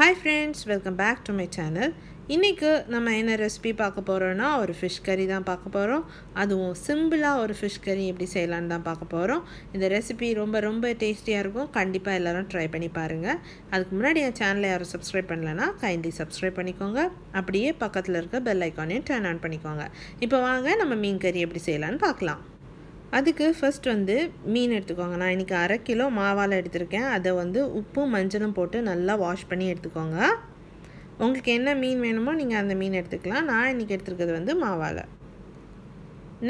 Hi friends, welcome back to my channel. இன்னைக்கு நம்ம என்ன ரெசிபி பார்க்க போறோம்னா ஒரு fish curry தான் பார்க்க போறோம். அதுவும் சிம்பிளா ஒரு fish curry எப்படி செய்யலாம்னு தான் பார்க்க போறோம். இந்த ரெசிபி ரொம்ப டேஸ்டியா இருக்கும். கண்டிப்பா எல்லாரும் ட்ரை பண்ணி பாருங்க. அதுக்கு முன்னாடி என் சேனலை யாரும் சப்ஸ்கிரைப் பண்ணலனா kindly சப்ஸ்கிரைப் பண்ணிக்கோங்க. அப்படியே பக்கத்துல இருக்க பெல் ஐகானையும் டர்ன் ஆன் பண்ணிக்கோங்க. இப்போ வாங்க நம்ம மீன் கறி எப்படி செய்யலாம்னு பார்க்கலாம். அதுக்கு ஃபர்ஸ்ட் மீன் எடுத்துக்கோங்க. நான் இன்னைக்கு 1/2 கிலோ மாவால எடுத்துர்க்கேன். அதை உப்பும் மஞ்சளும் போட்டு நல்லா வாஷ் பண்ணி எடுத்துக்கோங்க. உங்களுக்கு என்ன மீன் வேணுமோ நீங்க அந்த மீன் எடுத்துக்கலாம். நான் இன்னைக்கு எடுத்துக்கிறது மாவால.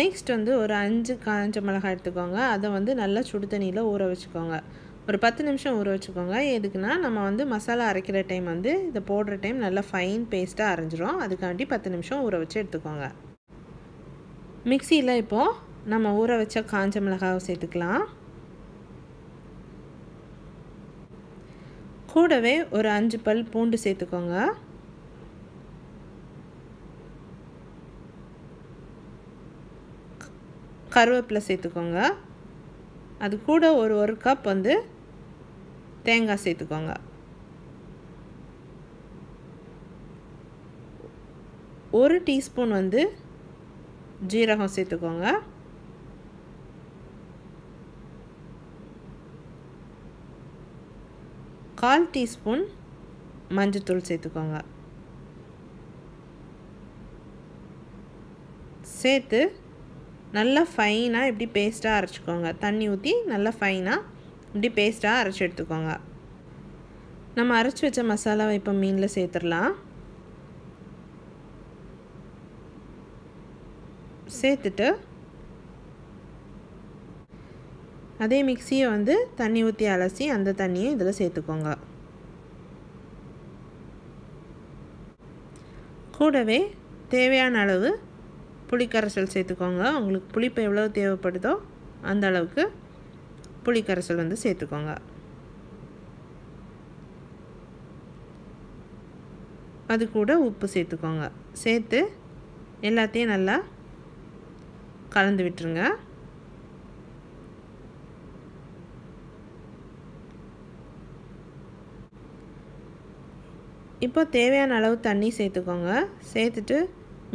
நெக்ஸ்ட் ஒரு 5 காஞ்ச மிளகாய் எடுத்துக்கோங்க. அதை நல்லா சுடு தண்ணியில ஊற வச்சுக்கோங்க. ஒரு 10 நிமிஷம் ஊற வச்சுக்கோங்க. எதுக்குன்னா நம்ம மசாலா அரைக்கிற டைம் இத போடுற டைம் நல்லா ஃபைன் பேஸ்டா அரைஞ்சிரும். அதுக்காண்டி 10 நிமிஷம் ஊற வச்சு எடுத்துக்கோங்க. மிக்ஸில இப்போ நம்ம ஊற வச்ச காஞ்ச மிளகாயை சேர்த்துக்கலாம். கூடவே ஒரு 5 பல் பூண்டு சேர்த்துக்கோங்க. கருவேப்பிலை சேர்த்துக்கோங்க. அது கூட ஒரு கப் தேங்காய் சேர்த்துக்கோங்க. 1 டீஸ்பூன் ஜீரகம் சேர்த்துக்கோங்க. 1/4 டீஸ்பூன் மஞ்சள்தூள் சேர்த்துக்கோங்க. சேர்த்து நல்லா ஃபைனா இப்படி பேஸ்டா அரைச்சுக்கோங்க. தண்ணி ஊத்தி நல்லா ஃபைனா இப்படி பேஸ்டா அரைச்சு எடுத்துக்கோங்க. நம்ம அரைச்சு வச்ச மசாலாவை இப்போ மீன்ல சேர்த்துறலாம். சேர்த்துட்டு அதே மிக்ஸியை தண்ணி ஊற்றி அலசி அந்த தண்ணியை இதில் சேர்த்துக்கோங்க. கூடவே தேவையான அளவு புளிக்கரைசல் சேர்த்துக்கோங்க. உங்களுக்கு புளிப்பு எவ்வளோ தேவைப்படுதோ அந்த அளவுக்கு புளிக்கரைசல் சேர்த்துக்கோங்க. அது கூட உப்பு சேர்த்துக்கோங்க. சேர்த்து எல்லாத்தையும் நல்லா கலந்து விட்டுருங்க. இப்போ தேவையான அளவு தண்ணி சேர்த்துக்கோங்க. சேர்த்துட்டு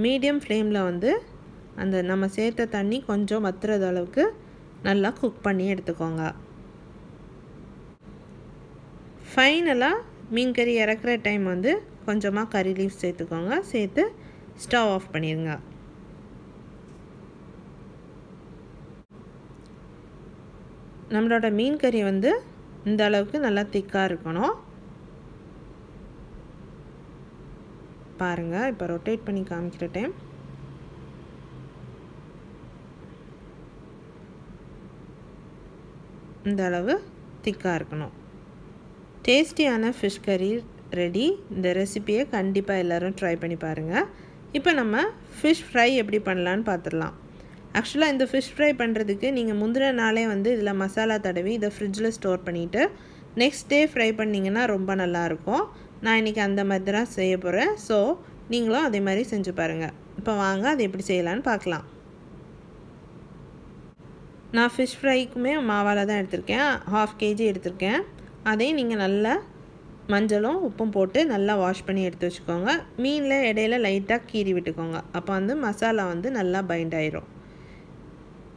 மீடியம் ஃப்ளேமில் அந்த நம்ம சேர்த்த தண்ணி கொஞ்சம் வத்துறது அளவுக்கு நல்லா குக் பண்ணி எடுத்துக்கோங்க. ஃபைனலாக மீன் கறி இறக்குற டைம் கொஞ்சமாக கறி லீஃப் சேர்த்துக்கோங்க. சேர்த்து ஸ்டவ் ஆஃப் பண்ணிடுங்க. நம்மளோட மீன் கறி இந்த அளவுக்கு நல்லா திக்காக இருக்கணும். பாருங்க, இப்போ ரொட்டேட் பண்ணி காமிக்கிற டைம் இந்த அளவு திக்காக இருக்கணும். டேஸ்டியான ஃபிஷ் கறி ரெடி. இந்த ரெசிபியை கண்டிப்பாக எல்லோரும் ட்ரை பண்ணி பாருங்கள். இப்போ நம்ம ஃபிஷ் ஃப்ரை எப்படி பண்ணலான்னு பார்த்துடலாம். ஆக்சுவலாக இந்த ஃபிஷ் ஃப்ரை பண்ணுறதுக்கு நீங்கள் முந்தின நாளே இதில் மசாலா தடவி இதை ஃப்ரிட்ஜில் ஸ்டோர் பண்ணிவிட்டு நெக்ஸ்ட் டே ஃப்ரை பண்ணிங்கன்னா ரொம்ப நல்லாயிருக்கும். நான் இன்றைக்கி அந்த மாதிரி தான் செய்ய போகிறேன். ஸோ நீங்களும் அதே மாதிரி செஞ்சு பாருங்கள். இப்போ வாங்க அது எப்படி செய்யலான்னு பார்க்கலாம். நான் ஃபிஷ் ஃப்ரைக்குமே மாவால் தான் எடுத்திருக்கேன். 1/2 kg எடுத்திருக்கேன். அதையும் நீங்கள் நல்லா மஞ்சளும் உப்பும் போட்டு நல்லா வாஷ் பண்ணி எடுத்து வச்சுக்கோங்க. மீனில் இடையில லைட்டாக கீறி விட்டுக்கோங்க. அப்போ மசாலா நல்லா பைண்ட் ஆயிரும்.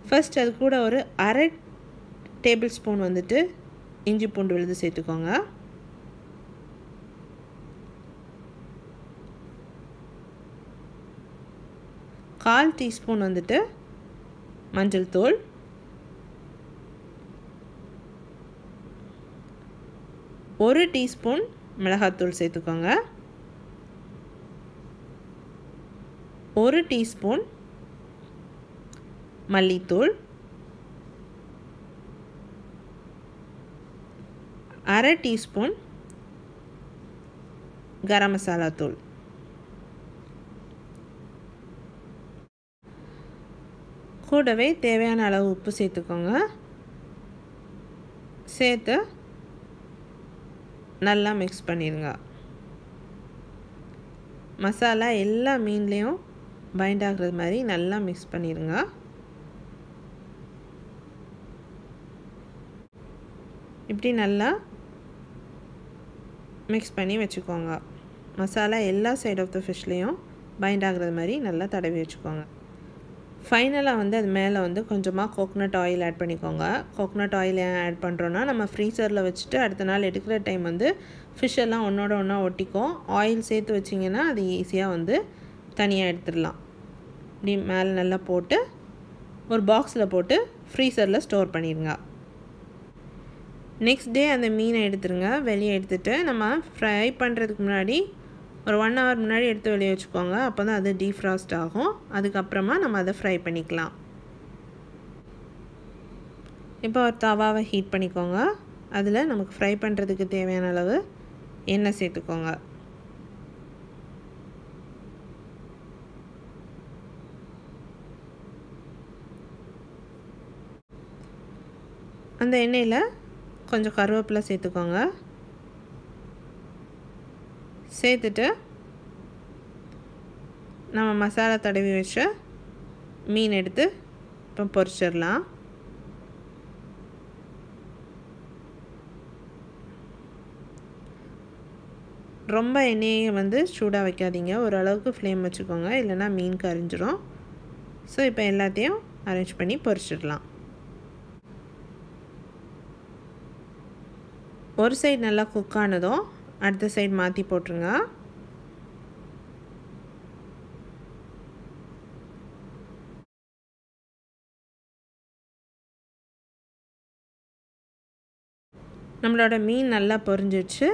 ஃபர்ஸ்ட் அது கூட ஒரு 1/2 டேபிள் ஸ்பூன் இஞ்சி பூண்டு விழுது சேர்த்துக்கோங்க. கால் டீஸ்பூன் மஞ்சள் தூள், 1 டீஸ்பூன் மிளகாத்தூள் சேர்த்துக்கோங்க. 1 டீஸ்பூன் மல்லித்தூள், 1/2 டீஸ்பூன் கரம் மசாலா தூள், கூடவே தேவையான அளவு உப்பு சேர்த்துக்கோங்க. சேர்த்து நல்லா மிக்ஸ் பண்ணிடுங்க. மசாலா எல்லா மீன்லேயும் பைண்ட் ஆகுறது மாதிரி நல்லா மிக்ஸ் பண்ணிடுங்க. இப்படி நல்லா மிக்ஸ் பண்ணி வச்சுக்கோங்க. மசாலா எல்லா சைட் ஆஃப் த ஃபிஷ்லேயும் பைண்ட் ஆகுறது மாதிரி நல்லா தடவி வச்சுக்கோங்க. ஃபைனலாக வந்து அது மேலே வந்து கொஞ்சமாக கோகனட் ஆயில் ஆட் பண்ணிக்கோங்க. கோகனட் ஆயில் ஏன் ஆட் பண்ணுறோன்னா, நம்ம ஃப்ரீசரில் வச்சுட்டு அடுத்த நாள் எடுக்கிற டைம் வந்து ஃபிஷ் எல்லாம் ஒன்றோட ஒன்றா ஒட்டிக்கும். ஆயில் சேர்த்து வச்சிங்கன்னா அது ஈஸியாக வந்து தனியாக எடுத்துடலாம். இப்படி மேலே நல்லா போட்டு ஒரு பாக்ஸில் போட்டு ஃப்ரீசரில் ஸ்டோர் பண்ணிடுங்க. நெக்ஸ்ட் டே அந்த மீனை எடுத்துருங்க. வெளியே எடுத்துகிட்டு நம்ம ஃப்ரை பண்ணுறதுக்கு முன்னாடி ஒரு 1 hour முன்னாடி எடுத்து வெளியே வச்சுக்கோங்க. அப்போ தான் அது டீஃப்ராஸ்ட் ஆகும். அதுக்கப்புறமா நம்ம அதை ஃப்ரை பண்ணிக்கலாம். இப்போ ஒரு தவாவை ஹீட் பண்ணிக்கோங்க. அதில் நமக்கு ஃப்ரை பண்ணுறதுக்கு தேவையான அளவு எண்ணெய் சேர்த்துக்கோங்க. அந்த எண்ணெயில் கொஞ்சம் கருவேப்பிலை சேர்த்துக்கோங்க. சேர்த்துட்டு நம்ம மசாலா தடவி வச்ச மீன் எடுத்து இப்போ பொரிச்சிடலாம். ரொம்ப எண்ணெயை வந்து சூடாக வைக்காதீங்க. ஓரளவுக்கு ஃப்ளேம் வச்சுக்கோங்க, இல்லைன்னா மீன் கரிஞ்சிடும். ஸோ இப்போ எல்லாத்தையும் அரேஞ்ச் பண்ணி பொரிச்சிடலாம். ஒரு சைடு நல்லா குக் ஆனதும் அடுத்த சைடு மாற்றி போட்டுருங்க. நம்மளோட மீன் நல்லா பொரிஞ்சிடுச்சு.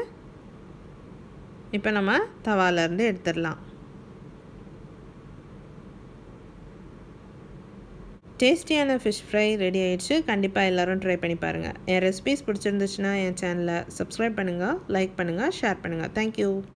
இப்போ நம்ம தவாலேருந்து எடுத்துடலாம். டேஸ்டியான ஃபிஷ் ஃப்ரை ரெடி ஆயிடுச்சு. கண்டிப்பாக எல்லோரும் ட்ரை பண்ணி பாருங்கள். என் ரெசிபீஸ் பிடிச்சிருந்துச்சுன்னா என் சேனலை சப்ஸ்கிரைப் பண்ணுங்கள், லைக் பண்ணுங்கள், ஷேர் பண்ணுங்கள். தேங்க்யூ.